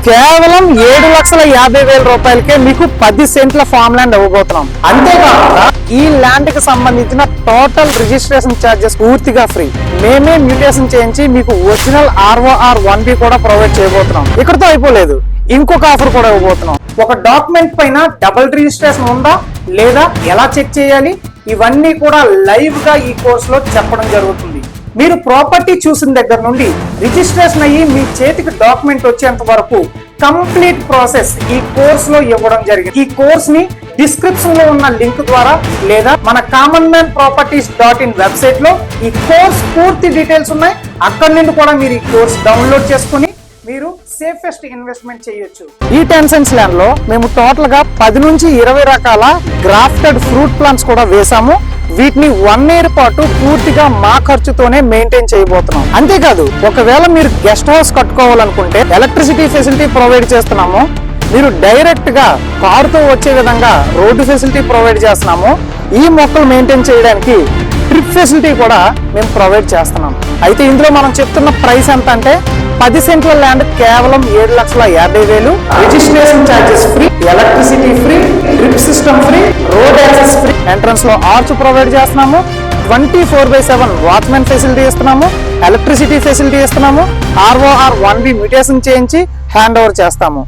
కేవలం 7,50,000 రూపాయలకే మీకు 10 సెంట్ల ఫామ్ ల్యాండ్ ఇవ్వబోతున్నాం. అంతేకాకుండా ఈ ల్యాండ్ కి సంబంధించిన టోటల్ రిజిస్ట్రేషన్ ఛార్జెస్ పూర్తిగా ఫ్రీ. మేమే మ్యూటేషన్ చేయించి మీకు ఒరిజినల్ ROR 1B కూడా ప్రొవైడ్ చేయబోతున్నాం. ఇక్కడతో అయిపోలేదు, ఇంకొక ఆఫర్ కూడా ఇవ్వబోతున్నాం. ఒక డాక్యుమెంట్ పైన డబుల్ రిజిస్ట్రేషన్ ఉందా లేదా ఎలా చెక్ చేయాలి, ఇవన్నీ కూడా లైవ్ గా ఈ కోర్స్ లో చెప్పడం జరుగుతుంది. మీరు ప్రాపర్టీ చూసిన దగ్గర నుండి రిజిస్ట్రేషన్ అయ్యి మీ చేతికి డాక్యుమెంట్ వచ్చేంత వరకు కంప్లీట్ ప్రాసెస్ ఈ కోర్స్ లో ఇవ్వడం జరిగింది. ఈ కోర్స్ ని డిస్క్రిప్షన్ లో ఉన్న లింక్ ద్వారా లేదా మన commonmanproperties.in వెబ్సైట్ లో ఈ కోర్స్ పూర్తి డీటెయిల్స్ ఉన్నాయి. అక్కడి నుండి కూడా మీరు ఈ కోర్స్ డౌన్లోడ్ చేసుకుని మీరు సేఫెస్ట్ ఇన్వెస్ట్మెంట్ చేయొచ్చు. ఈ 10 సెంట్స్ ల్యాండ్ లో మేము టోటల్ గా 10 నుంచి 20 రకాల గ్రాఫ్టెడ్ ఫ్రూట్ ప్లాంట్స్ కూడా వేసాము. వీటిని 1 ఇయర్ పాటు పూర్తిగా మా ఖర్చుతోనే మెయింటైన్ చేయబోతున్నాం. అంతేకాదు, ఒకవేళ మీరు గెస్ట్ హౌస్ కట్టుకోవాలనుకుంటే ఎలక్ట్రిసిటీ ఫెసిలిటీ ప్రొవైడ్ చేస్తున్నాము. మీరు డైరెక్ట్ గా కారుతో వచ్చే విధంగా రోడ్డు ఫెసిలిటీ ప్రొవైడ్ చేస్తున్నాము. ఈ మొక్కలు మెయింటైన్ చేయడానికి ట్రిప్ ఫెసిలిటీ కూడా మేము ప్రొవైడ్ చేస్తున్నాం. అయితే ఇందులో మనం చెప్తున్న ప్రైస్ ఎంత అంటే 10 సెంట్ల ల్యాండ్ కేవలం 7,50,000. Registration charges free, electricity free, drip system free, road access free, entrance లో ఆర్చ్ ప్రొవైడ్ చేస్తున్నాము. 24/7 వాచ్మెన్ ఫెసిలిటీ ఇస్తున్నాము, ఎలక్ట్రిసిటీ ఫెసిలిటీ ఇస్తున్నాము. ROR 1B మ్యూటేషన్ చేయించి హ్యాండ్ ఓవర్ చేస్తాము.